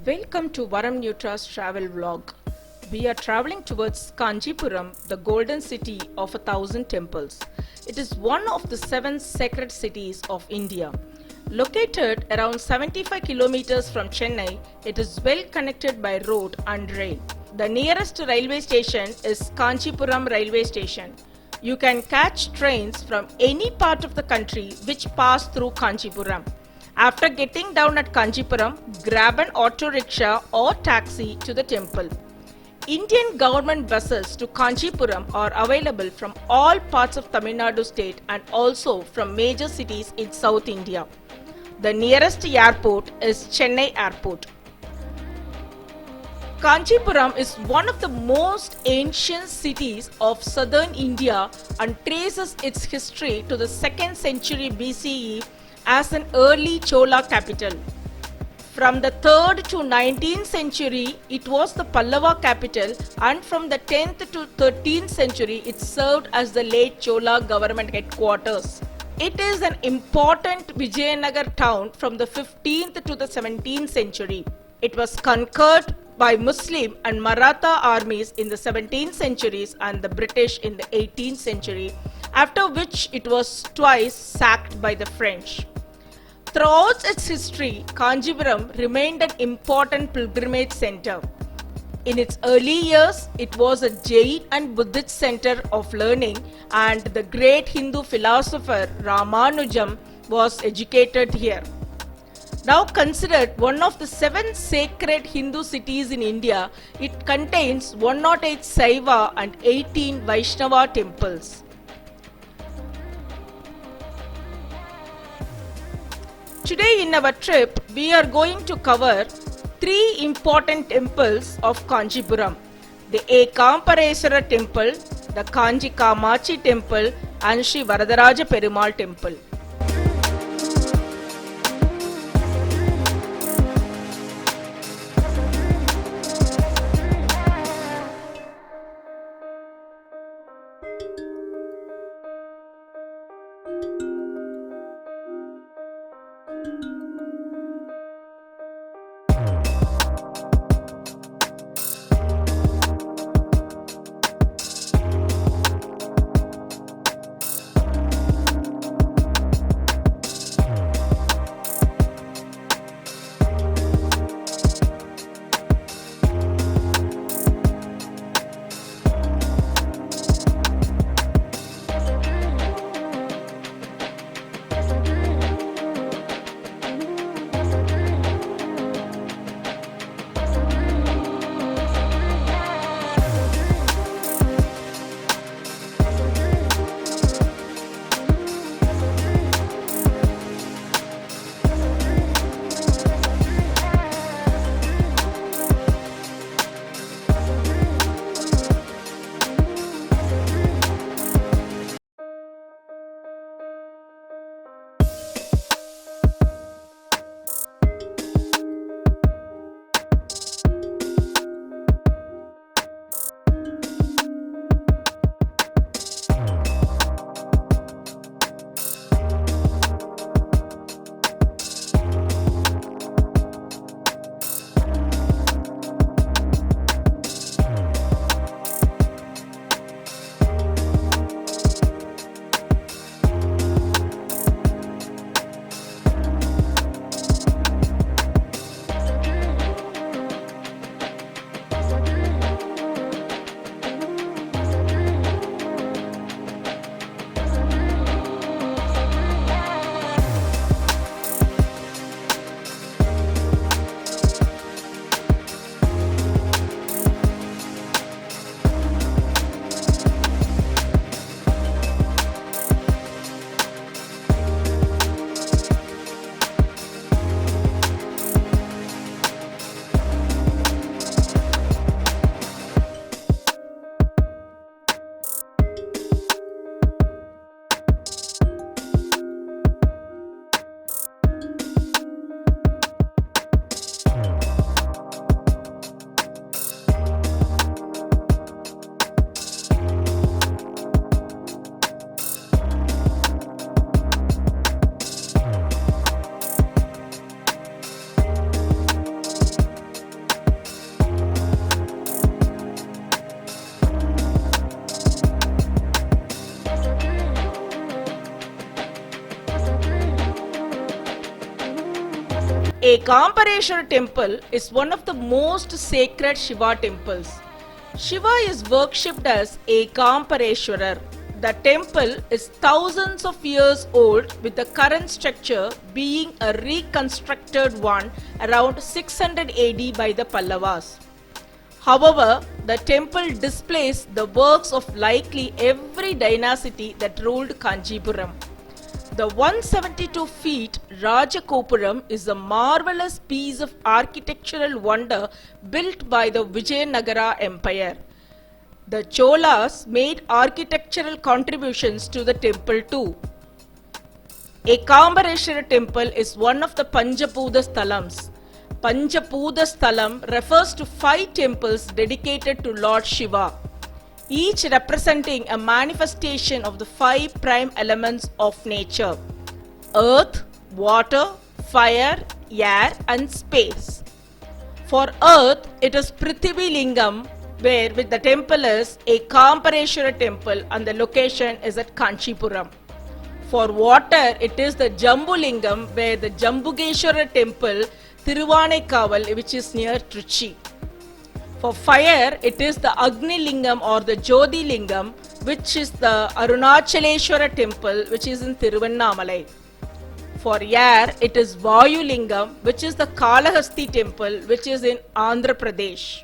Welcome to Varam Nutra's travel vlog. We are traveling towards Kanchipuram, the golden city of 1,000 temples. It is one of the 7 sacred cities of India. Located around 75 kilometers from Chennai, it is well connected by road and rail. The nearest railway station is Kanchipuram railway station. You can catch trains from any part of the country which pass through Kanchipuram. After getting down at Kanchipuram, grab an auto rickshaw or taxi to the temple. Indian government buses to Kanchipuram are available from all parts of TamilNadu state and also from major cities in South India. The nearest airport is Chennai Airport. Kanchipuram is one of the most ancient cities of southern India and traces its history to the 2nd century BCE as an early Chola capital. From the 3rd to 19th century, it was the Pallava capital, and from the 10th to 13th century, it served as the late Chola government headquarters. It is an important Vijayanagar town from the 15th to the 17th century. It was conquered by Muslim and Maratha armies in the 17th centuries and the British in the 18th century, after which it was twice sacked by the French. Throughout its history, Kanchipuram remained an important pilgrimage center. In its early years, it was a Jain and Buddhist center of learning, and the great Hindu philosopher Ramanujam was educated here. Now considered one of the 7 sacred Hindu cities in India, it contains 108 Saiva and 18 Vaishnava temples. Today in our trip, we are going to cover 3 important temples of Kanchipuram: the Ekambareshwarar temple, the Kanchi Kamakshi temple and Sri Varadharajapermumal temple. Ekambareshwarar temple is one of the most sacred Shiva temples. Shiva is worshipped as Ekambareshwarar. The temple is thousands of years old, with the current structure being a reconstructed one around 600 AD by the Pallavas. However, the temple displays the works of likely every dynasty that ruled Kanchipuram. The 172 feet Rajagopuram is a marvelous piece of architectural wonder built by the Vijayanagara Empire. The Cholas made architectural contributions to the temple too. Ekambareshwarar temple is one of the Panchapuda Sthalams. Panchapuda Sthalam refers to 5 temples dedicated to Lord Shiva, each representing a manifestation of the 5 prime elements of nature: earth, water, fire, air and space. For earth, it is Prithvi Lingam, where with the temple is Ekambareshwarar temple and the location is at Kanchipuram. For water, it is the Jambu Lingam, where the Jambugeshwara temple Thiruvanekaval, which is near Trichy. For fire, it is the Agni Lingam or the Jodi Lingam, which is the Arunachaleshwara temple, which is in Thiruvannamalai. For air, it is Vayu Lingam, which is the Kalahasti temple, which is in Andhra Pradesh.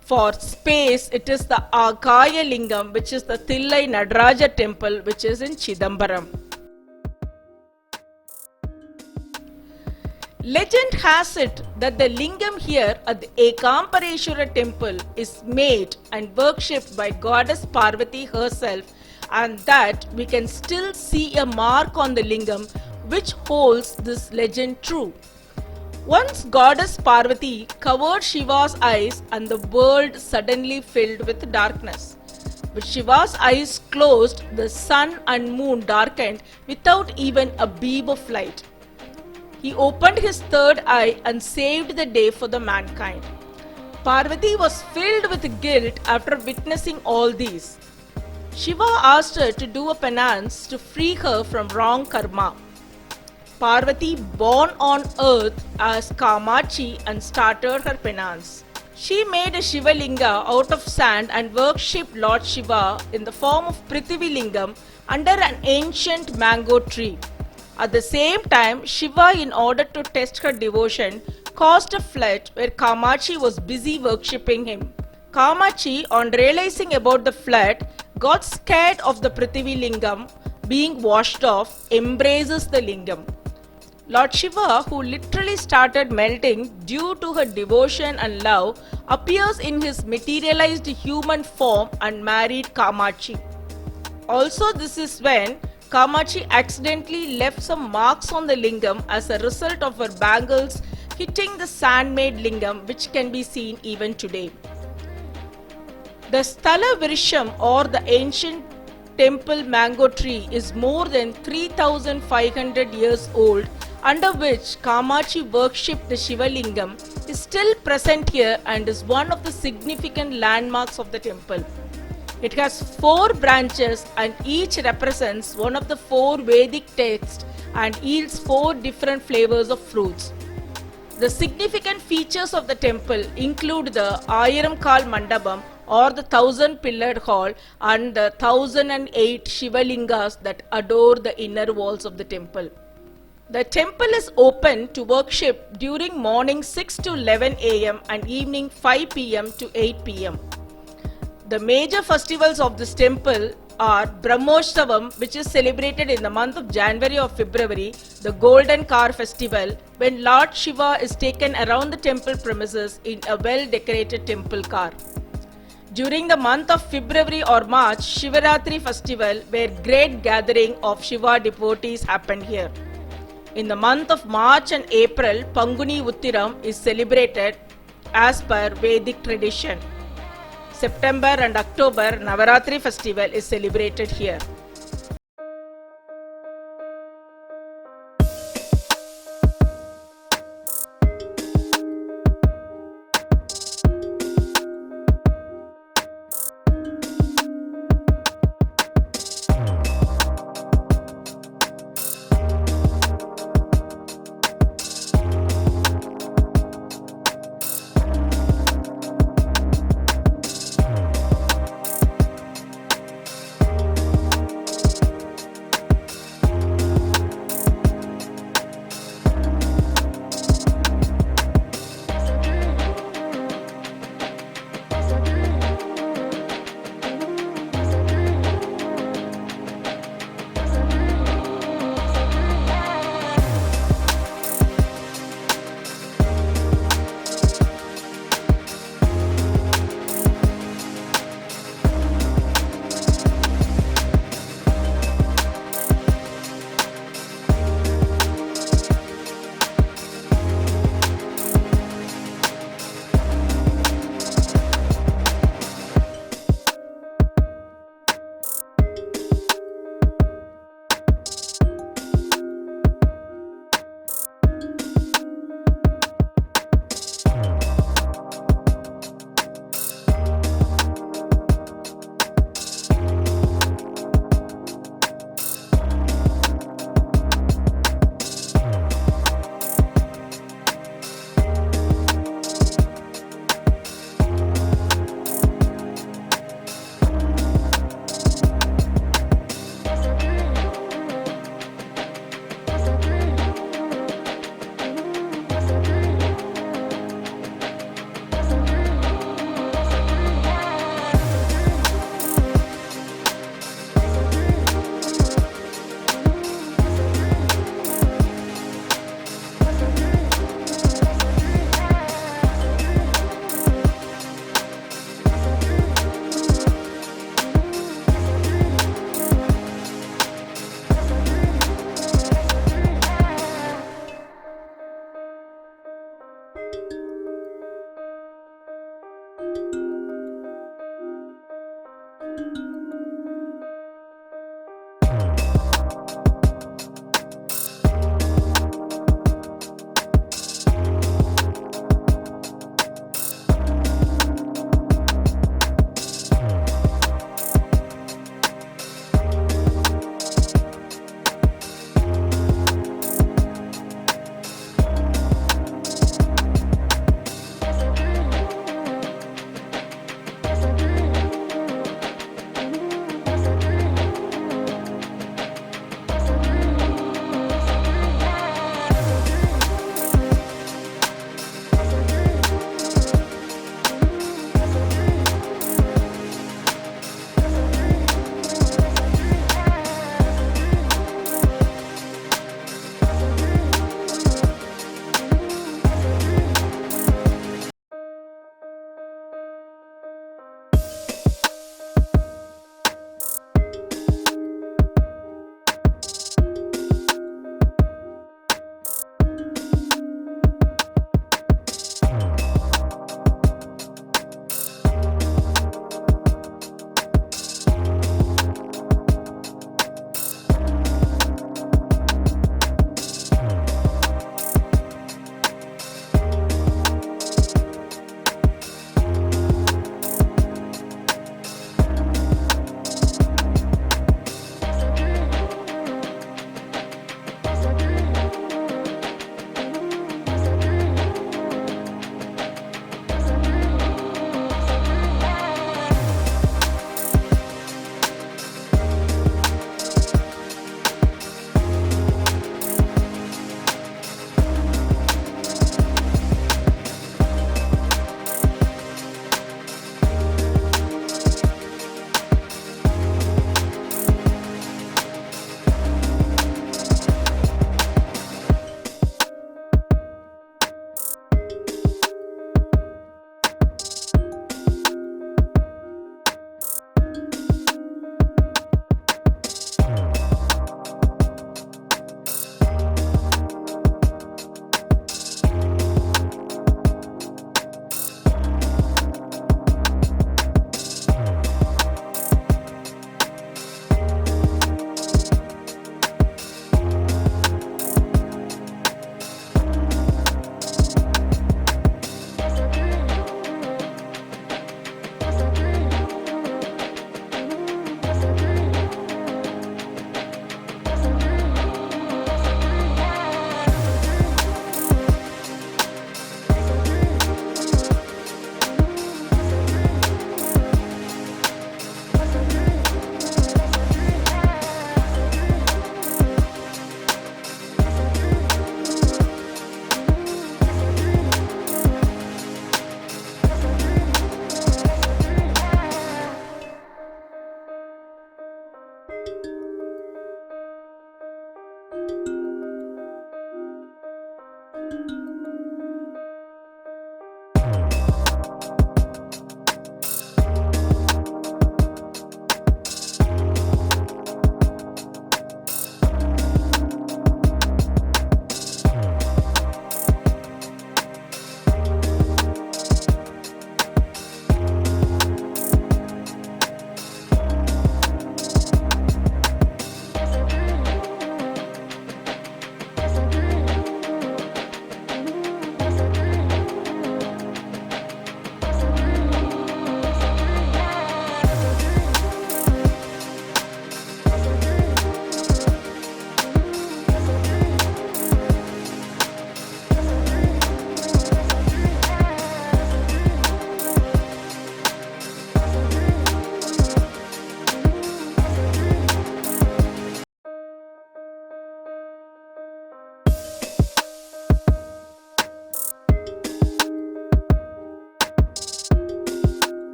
For space, it is the Akaya Lingam, which is the Thillai Nadaraja temple, which is in Chidambaram. Legend has it that the lingam here at the Ekambareshwarar temple is made and worshipped by goddess Parvati herself, and that we can still see a mark on the lingam which holds this legend true. Once goddess Parvati covered Shiva's eyes and the world suddenly filled with darkness. With Shiva's eyes closed, the sun and moon darkened without even a beam of light. He opened his third eye and saved the day for the mankind. Parvati was filled with guilt after witnessing all these. Shiva asked her to do a penance to free her from wrong karma. Parvati, born on earth as Kamakshi, and started her penance. She made a Shiva Linga out of sand and worshipped Lord Shiva in the form of Prithvi Lingam under an ancient mango tree. At the same time, Shiva, in order to test her devotion, caused a flood where Kamakshi was busy worshipping him. Kamakshi, on realizing about the flood, got scared of the Prithvi Lingam being washed off, embraces the Lingam. Lord Shiva, who literally started melting due to her devotion and love, appears in his materialized human form and married Kamakshi. Also, this is when Kamakshi accidentally left some marks on the lingam as a result of her bangles hitting the sand-made lingam, which can be seen even today. The Sthala Virisham, or the ancient temple mango tree, is more than 3,500 years old, under which Kamakshi worshipped the Shiva Lingam, is still present here and is one of the significant landmarks of the temple. It has 4 branches and each represents one of the 4 Vedic texts and yields 4 different flavors of fruits. The significant features of the temple include the Ayiram Kal Mandapam, or the 1,000-pillared hall, and the 1,008 Shiva Lingas that adore the inner walls of the temple. The temple is open to worship during morning 6 to 11 am and evening 5 pm to 8 pm. The major festivals of this temple are Brahmotsavam, which is celebrated in the month of January or February, the Golden Car Festival, when Lord Shiva is taken around the temple premises in a well-decorated temple car. During the month of February or March, Shivaratri festival, where great gathering of Shiva devotees happen here. In the month of March and April, Panguni Uttiram is celebrated as per Vedic tradition. September and October, Navaratri festival is celebrated here.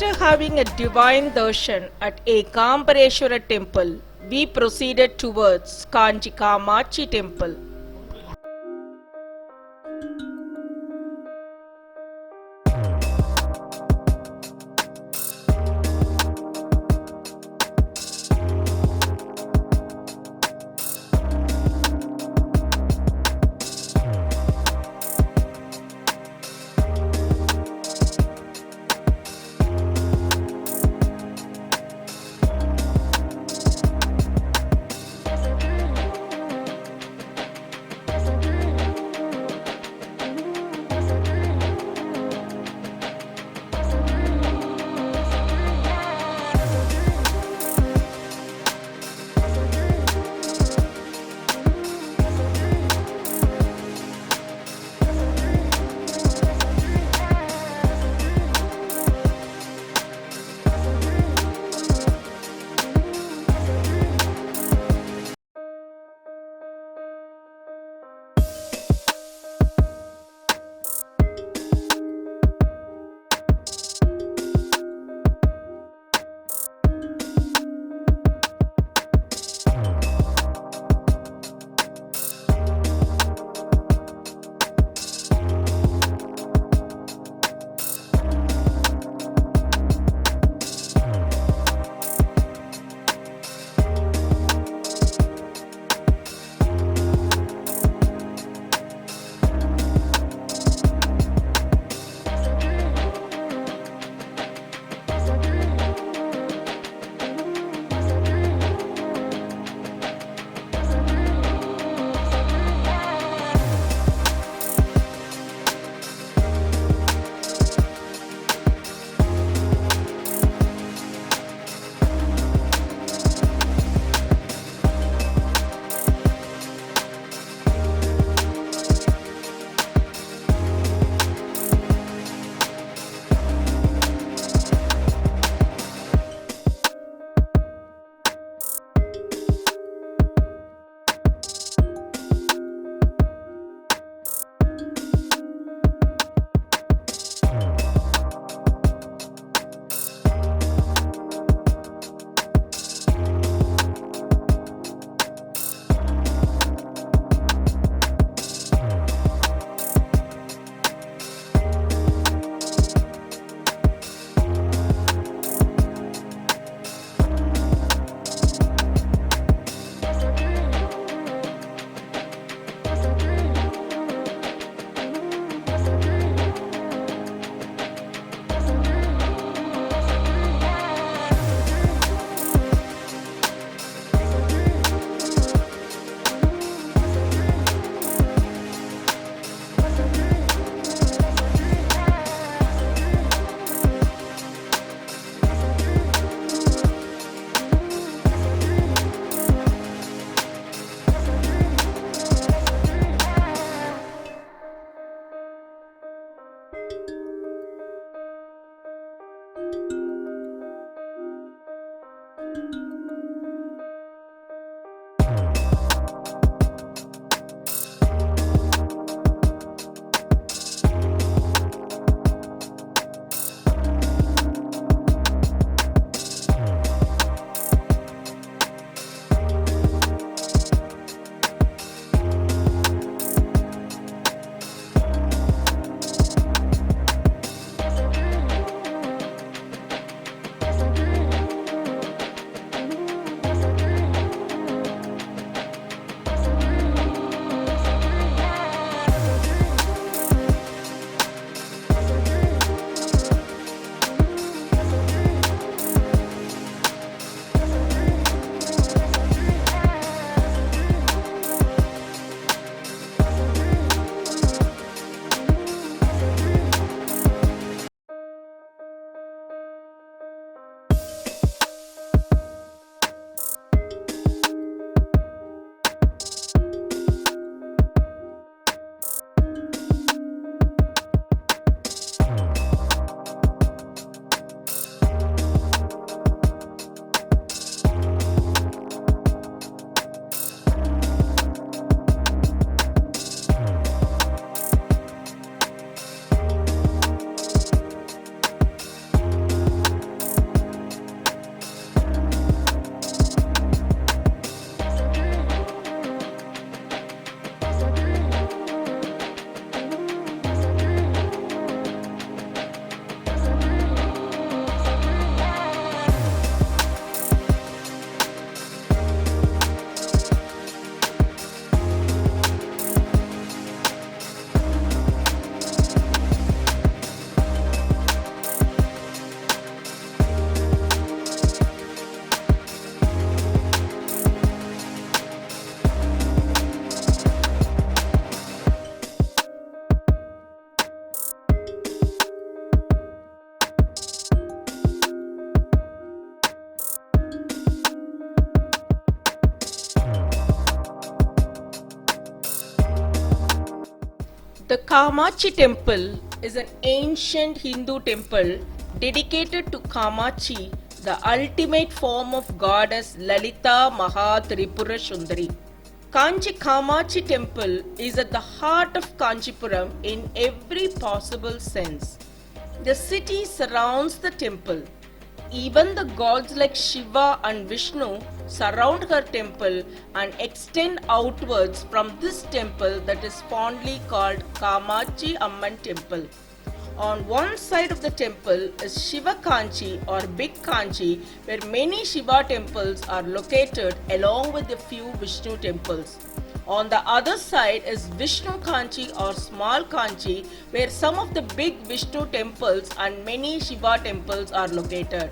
After having a divine darshan at Ekambareshwarar temple, we proceeded towards Kanchi Kamakshi temple. Kamachi temple is an ancient Hindu temple dedicated to Kamachi, the ultimate form of goddess Lalita Mahatripura Sundari. Kanchi Kamakshi temple is at the heart of Kanchipuram in every possible sense. The city surrounds the temple. Even the gods like Shiva and Vishnu surround her temple and extend outwards from this temple that is fondly called Kamachi Amman temple. On one side of the temple is Shiva Kanchi or Big Kanchi, where many Shiva temples are located along with a few Vishnu temples. On the other side is Vishnu Kanchi or Small Kanchi, where some of the big Vishnu temples and many Shiva temples are located.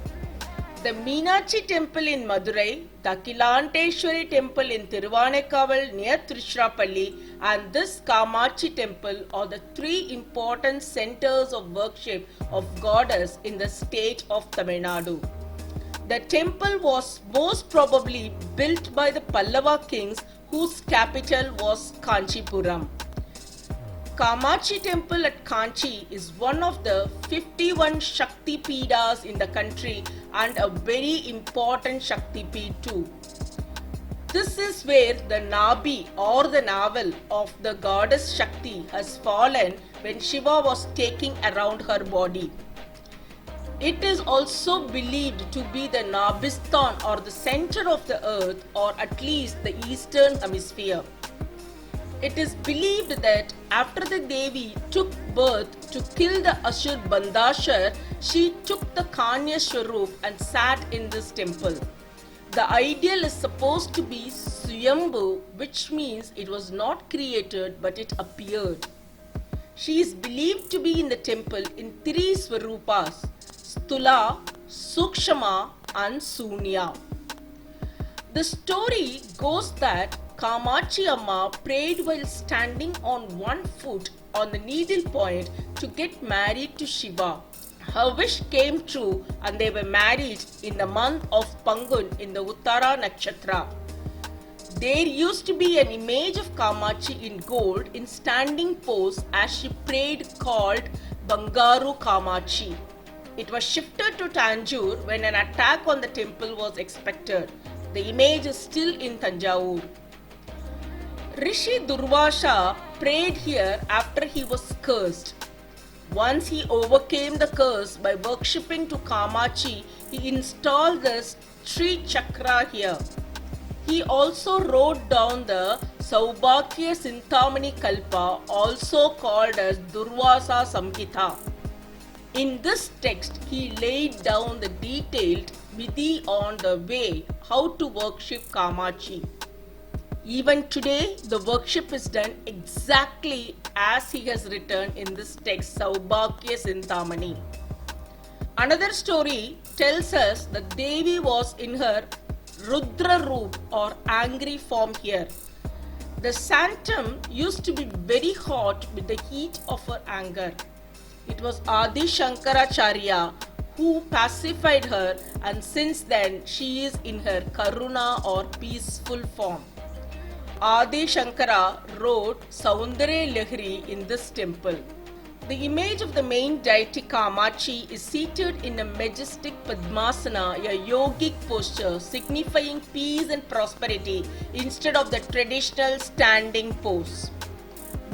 The Meenakshi temple in Madurai, the Akilanteshwari temple in Thiruvanekkaval near Tiruchirappalli, and this Kamachi temple are the three important centers of worship of goddess in the state of Tamil Nadu. The temple was most probably built by the Pallava kings whose capital was Kanchipuram. Kamachi temple at Kanchi is one of the 51 Shakti Peethas in the country and a very important Shakti Peeth too. This is where the Nabi or the navel of the goddess Shakti has fallen when Shiva was taking around her body. It is also believed to be the Nabistan or the center of the earth, or at least the eastern hemisphere. It is believed that after the Devi took birth to kill the Asur Bandashar, she took the Kanya Swarup and sat in this temple. The ideal is supposed to be Swayambhu, which means it was not created but it appeared. She is believed to be in the temple in three Swarupas: Stula, Sukshama and Sunya. The story goes that Kamachi Amma prayed while standing on one foot on the needle point to get married to Shiva. Her wish came true and they were married in the month of Pangun in the Uttara Nakshatra. There used to be an image of Kamachi in gold in standing pose as she prayed called Bangaru Kamachi. It was shifted to Tanjore when an attack on the temple was expected. The image is still in Tanjavur. Rishi Durvasha prayed here after he was cursed. Once he overcame the curse by worshipping to Kamachi, he installed the Sri Chakra here. He also wrote down the Saubhakya Sintamani Kalpa, also called as Durvasa Samhita. In this text, he laid down the detailed vidhi on the way how to worship Kamachi. Even today, the worship is done exactly as he has written in this text, Saubhakya Sintamani. Another story tells us that Devi was in her Rudra Roop or angry form here. The sanctum used to be very hot with the heat of her anger. It was Adi Shankaracharya who pacified her, and since then she is in her Karuna or peaceful form. Adi Shankara wrote Saundare Lahari in this temple. The image of the main deity Kamachi is seated in a majestic Padmasana, a yogic posture signifying peace and prosperity instead of the traditional standing pose.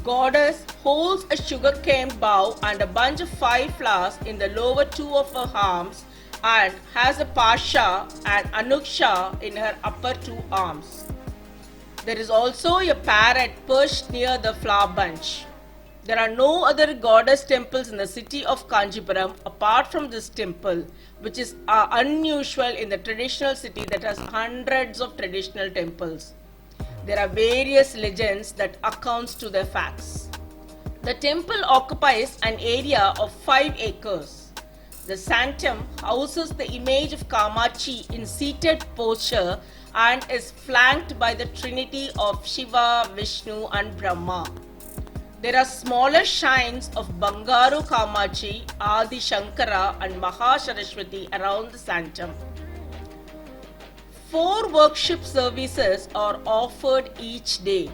Goddess holds a sugarcane bough and a bunch of 5 flowers in the lower 2 of her arms and has a pasha and anuksha in her upper 2 arms. There is also a parrot perched near the flower bunch. There are no other goddess temples in the city of Kanchipuram apart from this temple, which is unusual in the traditional city that has hundreds of traditional temples. There are various legends that accounts to the facts. The temple occupies an area of 5 acres. The sanctum houses the image of Kamachi in seated posture and is flanked by the trinity of Shiva, Vishnu and Brahma. There are smaller shrines of Bangaru Kamachi, Adi Shankara and Mahasaraswati around the sanctum. 4 worship services are offered each day.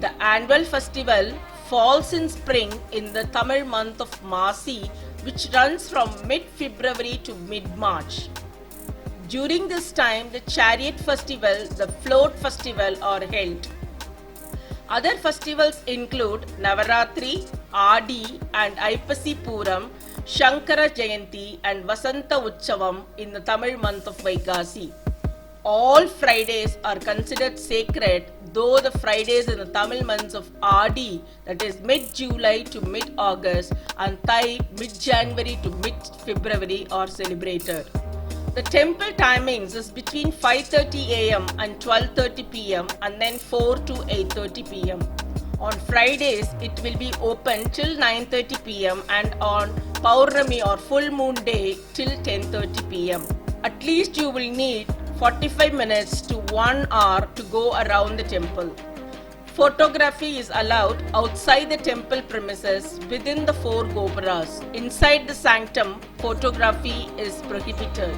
The annual festival, falls in spring in the Tamil month of Masi, which runs from mid-February to mid-March. During this time, the chariot festival, the float festival are held. Other festivals include Navaratri, Adi and Aipasi Puram, Shankara Jayanti and Vasanta Utsavam in the Tamil month of Vaikasi. All Fridays are considered sacred, though the Fridays in the Tamil months of Adi, that is mid-July to mid-August, and Thai mid-January to mid-February are celebrated. The temple timings is between 5:30 am and 12:30 pm and then 4 to 8:30 pm. On Fridays, it will be open till 9:30 pm and on Paurami or full moon day till 10:30 pm. At least you will need 45 minutes to 1 hour to go around the temple. Photography is allowed outside the temple premises within the 4 gopuras. Inside the sanctum, photography is prohibited.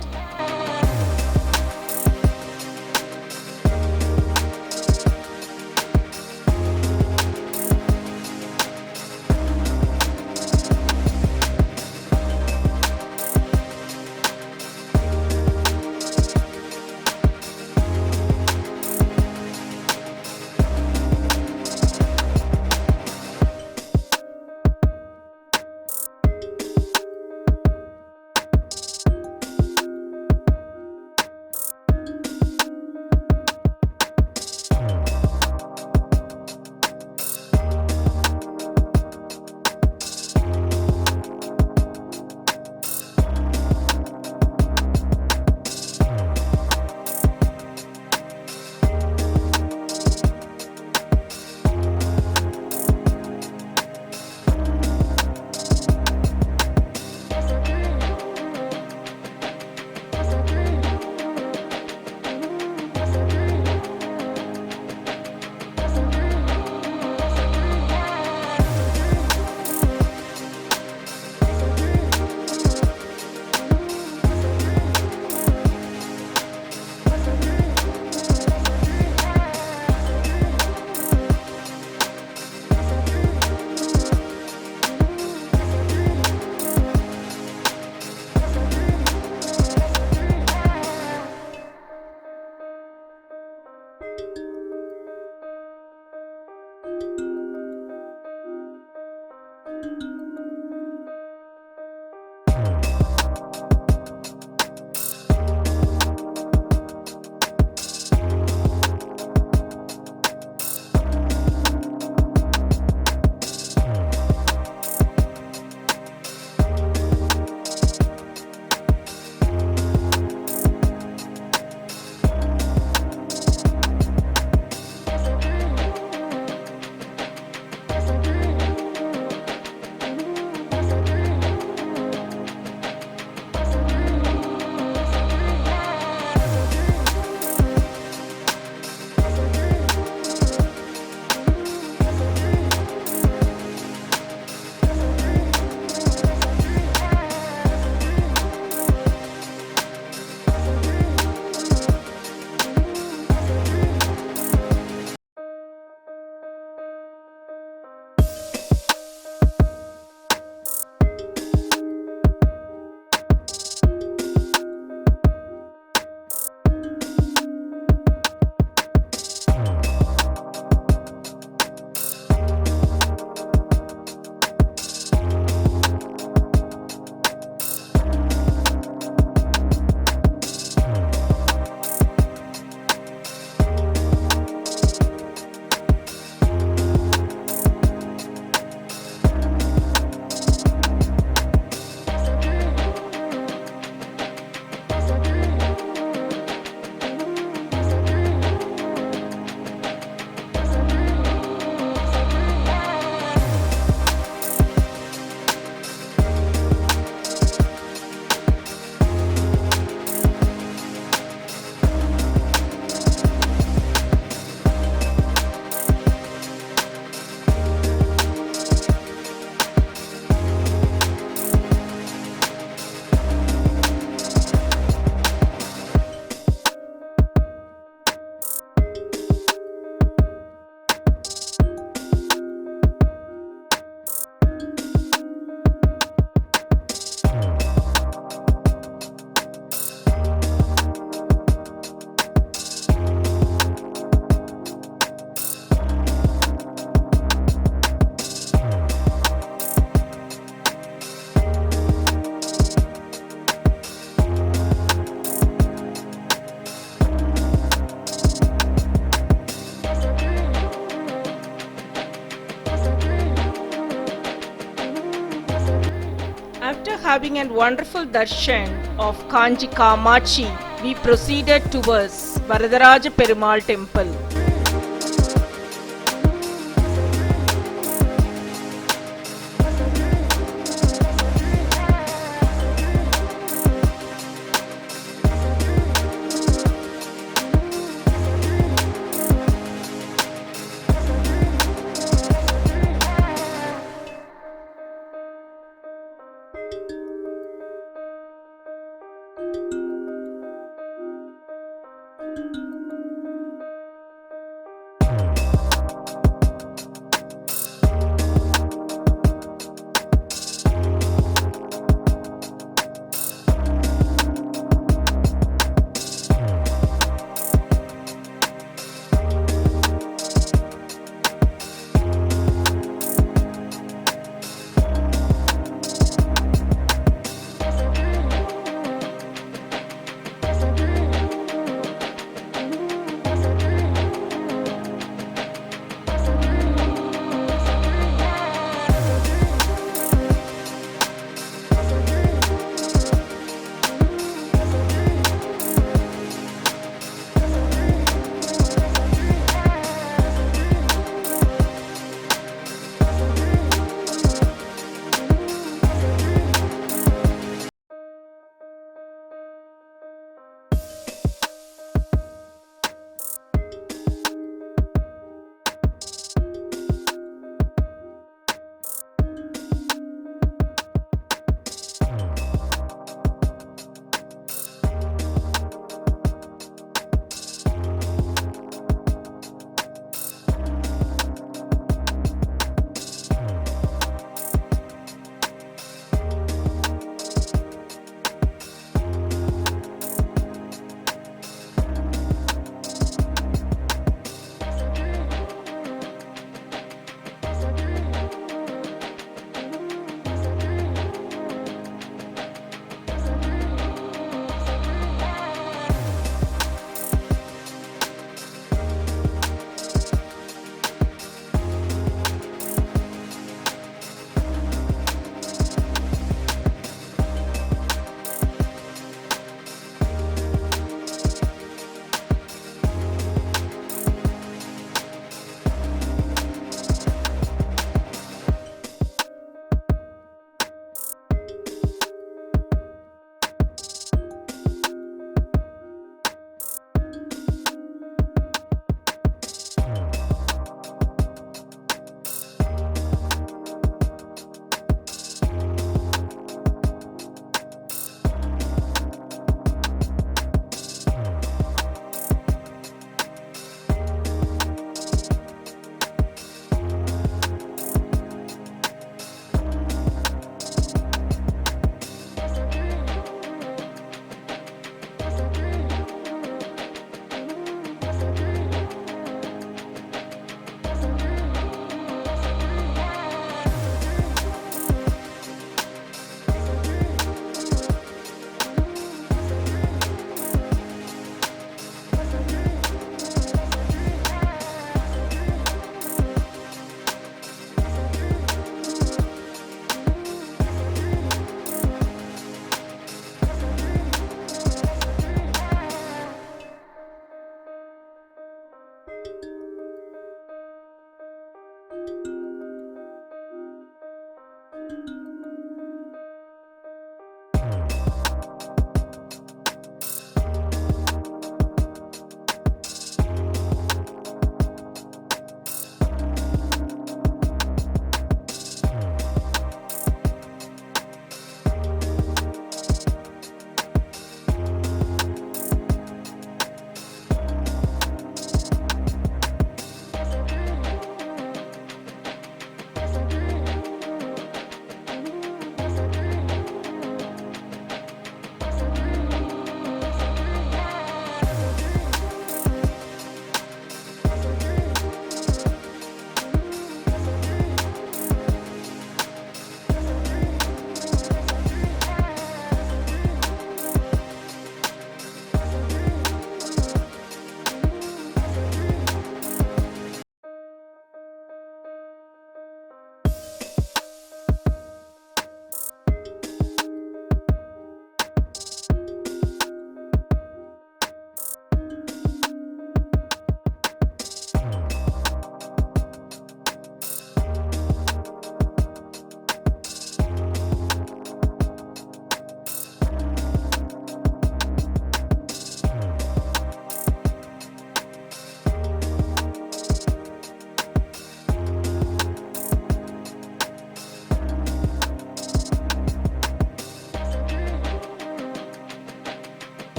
After having a wonderful darshan of Kanchi Kamakshi, we proceeded towards Varadharajapermumal temple.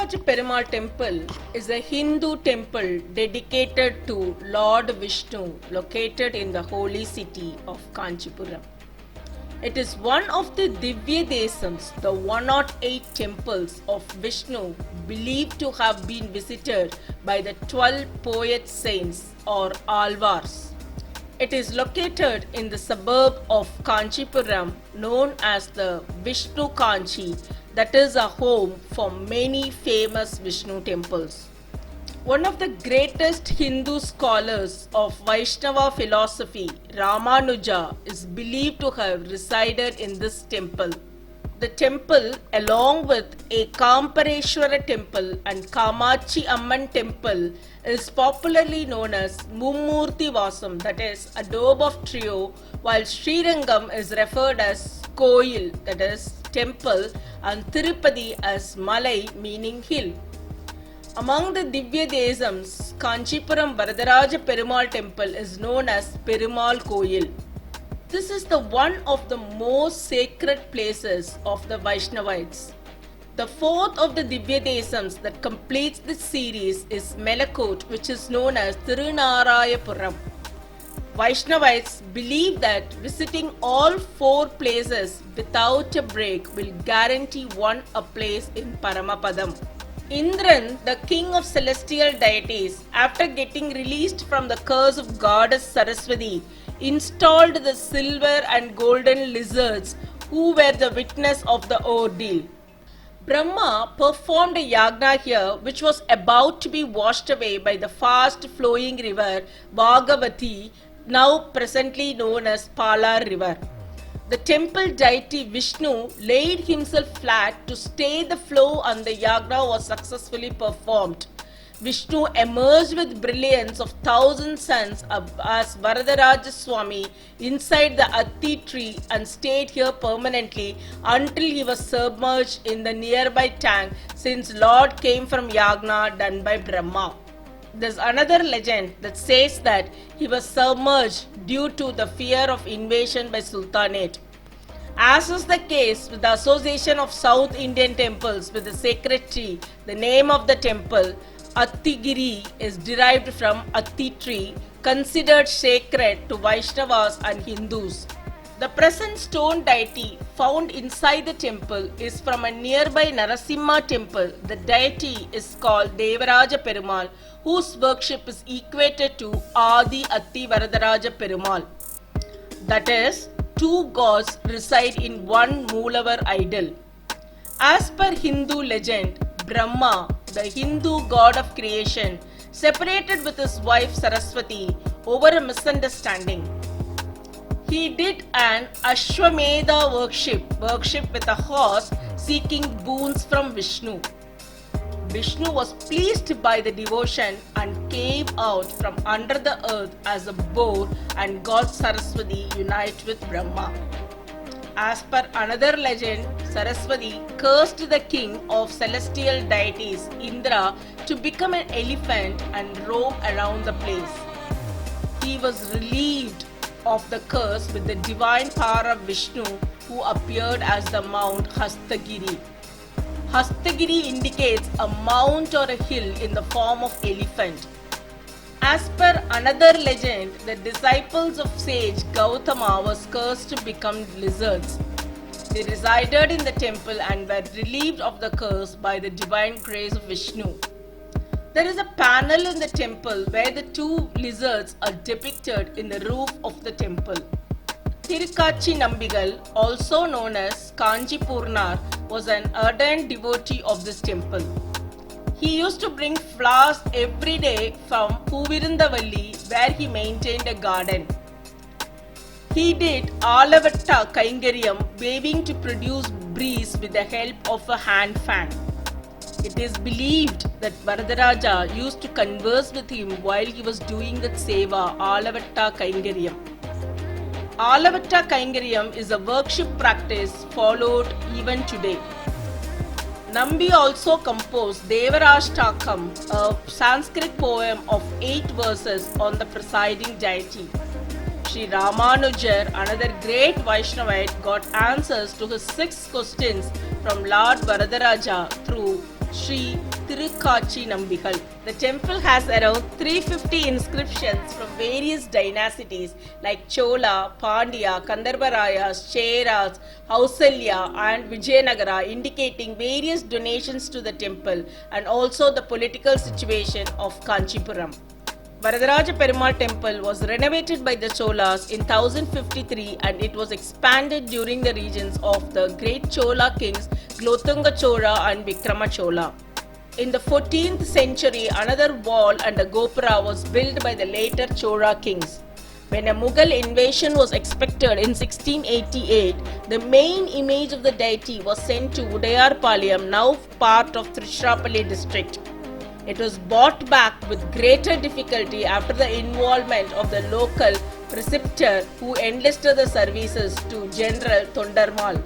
Varadharajapermumal temple is a Hindu temple dedicated to Lord Vishnu located in the holy city of Kanchipuram. It is one of the Divya Desams, the 108 temples of Vishnu believed to have been visited by the 12 poet saints or Alvars. It is located in the suburb of Kanchipuram known as the Vishnu Kanchi, that is a home for many famous Vishnu temples. One of the greatest Hindu scholars of Vaishnava philosophy, Ramanuja, is believed to have resided in this temple. The temple, along with Ekambareshwarar temple and Kamakshi Amman temple, is popularly known as Mummurti Vasam, that is, a dome of trio, while Srirangam is referred as Koil, that is, temple, and Tirupati as Malai, meaning hill. Among the Divya Desams, Kanchipuram Varadharajapermumal temple is known as Perumal Koil. This is the one of the most sacred places of the Vaishnavites. The fourth of the Divya Desams that completes this series is Melakot, which is known as Tirunarayapuram. Vaishnavites believe that visiting all four places without a break will guarantee one a place in Paramapadam. Indran, the king of celestial deities, after getting released from the curse of goddess Saraswati, installed the silver and golden lizards who were the witness of the ordeal. Brahma performed a yagna here which was about to be washed away by the fast flowing river Bhagavati, now presently known as Palar river. The temple deity Vishnu laid himself flat to stay the flow and the yagna was successfully performed. Vishnu emerged with brilliance of 1,000 suns as Varadharajaswami inside the Atti tree and stayed here permanently until he was submerged in the nearby tank, since Lord came from yagna done by Brahma. There's another legend that says that he was submerged due to the fear of invasion by Sultanate. As is the case with the Association of South Indian Temples with the sacred tree, the name of the temple, Attigiri, is derived from Atti tree, considered sacred to Vaishnavas and Hindus. The present stone deity found inside the temple is from a nearby Narasimha temple. The deity is called Devarajaperumal, whose worship is equated to Adi Atti Varadharajaperumal. That is, two gods reside in one Moolavar idol. As per Hindu legend, Brahma, the Hindu god of creation, separated with his wife Saraswati over a misunderstanding. He did an Ashwamedha worship with a horse seeking boons from Vishnu. Vishnu was pleased by the devotion and came out from under the earth as a boar and God Saraswati unite with Brahma. As per another legend, Saraswati cursed the king of celestial deities, Indra, to become an elephant and roam around the place. He was relieved of the curse with the divine power of Vishnu, who appeared as the Mount Hastagiri. Hastagiri indicates a mount or a hill in the form of elephant. As per another legend, the disciples of sage Gautama was cursed to become lizards. They resided in the temple and were relieved of the curse by the divine grace of Vishnu. There is a panel in the temple where the two lizards are depicted in the roof of the temple. Tirukkachi Nambigal, also known as Kanchipurnar, was an ardent devotee of this temple. He used to bring flowers every day from Puvirindavalli, where he maintained a garden. He did Alavatta Kaingaryam, waving to produce breeze with the help of a hand fan. It is believed that Varadharaja used to converse with him while he was doing that seva, Alavatta Kaingaryam. Alavatta Kaingaryam is a worship practice followed even today. Nambi also composed Devarashtakam, a Sanskrit poem of 8 verses on the presiding deity. Sri Ramanujar, another great Vaishnavite, got answers to his 6 questions from Lord Varadharaja through Sri Tirukachi Nambigal. The temple has around 350 inscriptions from various dynasties like Chola, Pandya, Kandharvarayas, Cheras, Hausalya and Vijayanagara, indicating various donations to the temple and also the political situation of Kanchipuram. Varadharajapermumal temple was renovated by the Cholas in 1053 and it was expanded during the reigns of the great Chola kings Glotunga Chola and Vikrama Chola. In the 14th century, another wall and a gopura was built by the later Chola kings. When a Mughal invasion was expected in 1688, the main image of the deity was sent to Udayarpalayam, now part of Tiruchirappalli district. It was brought back with greater difficulty after the involvement of the local preceptor who enlisted the services to General Tondarmal.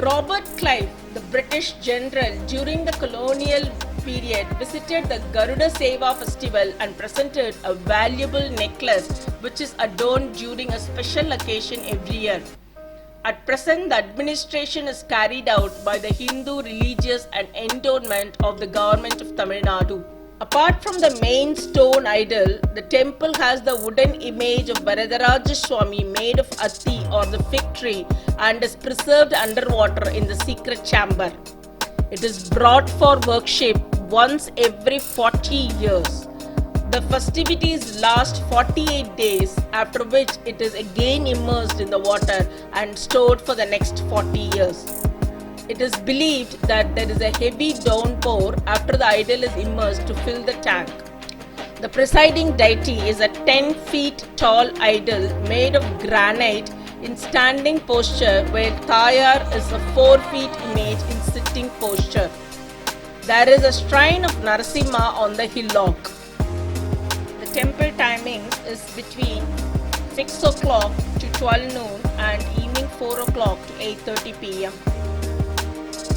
Robert Clive, the British general during the colonial period, visited the Garuda Seva festival and presented a valuable necklace which is adorned during a special occasion every year. At present, the administration is carried out by the Hindu Religious and Endowment of the Government of TamilNadu. Apart from the main stone idol, the temple has the wooden image of Varadharajapermumal made of atti or the fig tree and is preserved underwater in the secret chamber. It is brought for worship once every 40 years. The festivities last 48 days, after which it is again immersed in the water and stored for the next 40 years. It is believed that there is a heavy downpour after the idol is immersed to fill the tank. The presiding deity is a 10 feet tall idol made of granite in standing posture, where Tayar is a 4 feet image in sitting posture. There is a shrine of Narasimha on the hillock. Temple timings is between 6 o'clock to 12 noon and evening 4 o'clock to 8:30 p.m.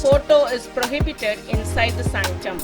Photo is prohibited inside the sanctum.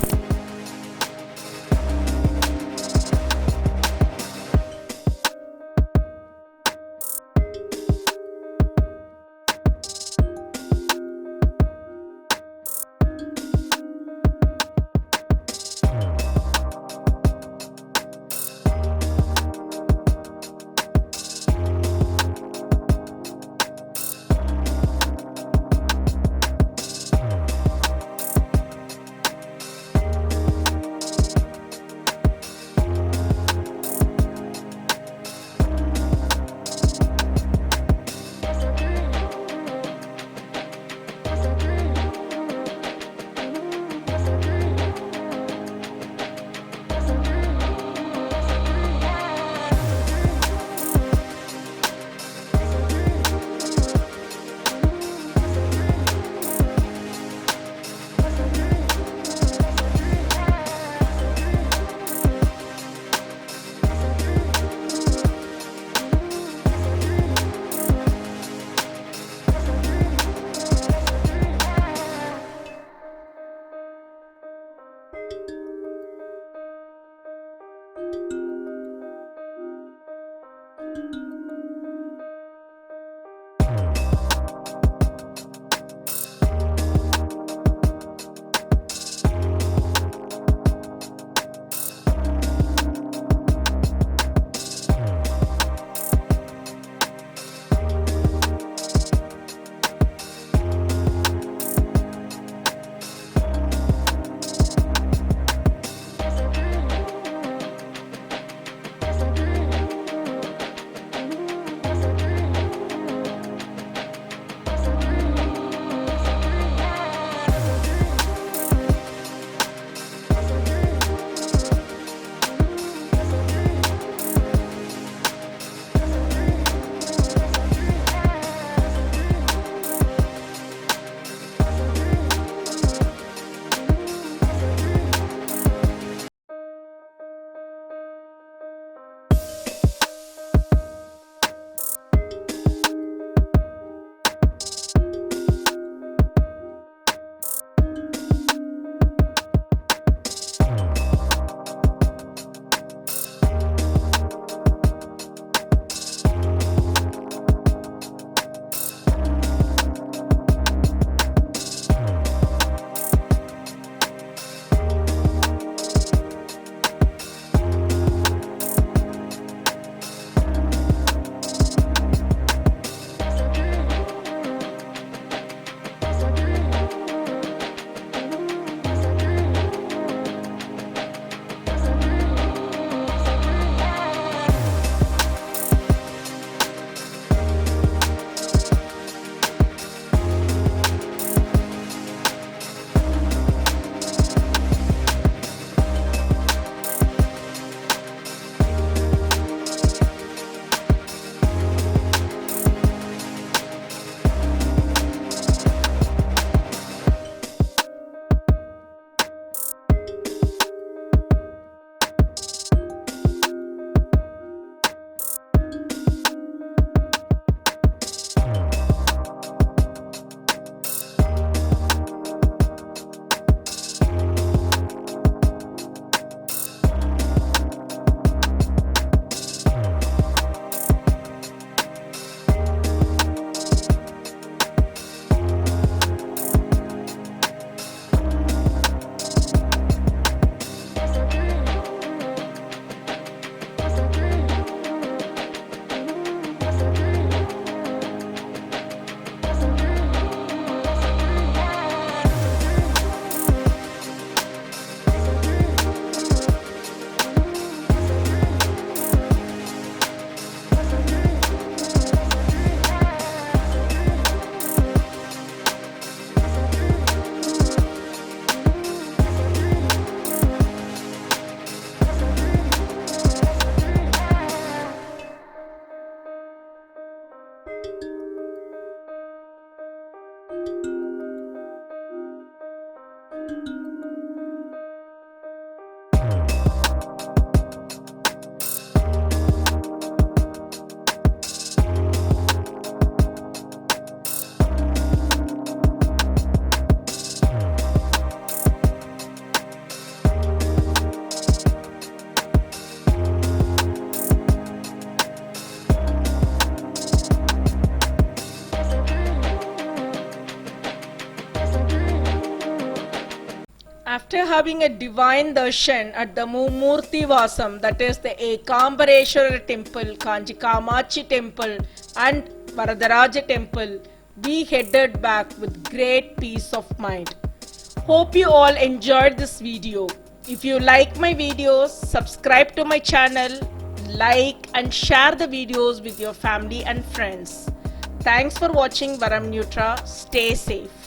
having a divine darshan at the Mumurti Vasam, that is the Ekambareshwarar temple, Kanchi Kamakshi temple and Varadharajapermumal temple, we headed back with great peace of mind. Hope you all enjoyed this video. If you like my videos, subscribe to my channel, like and share the videos with your family and friends. Thanks for watching Varam Nutra. Stay safe.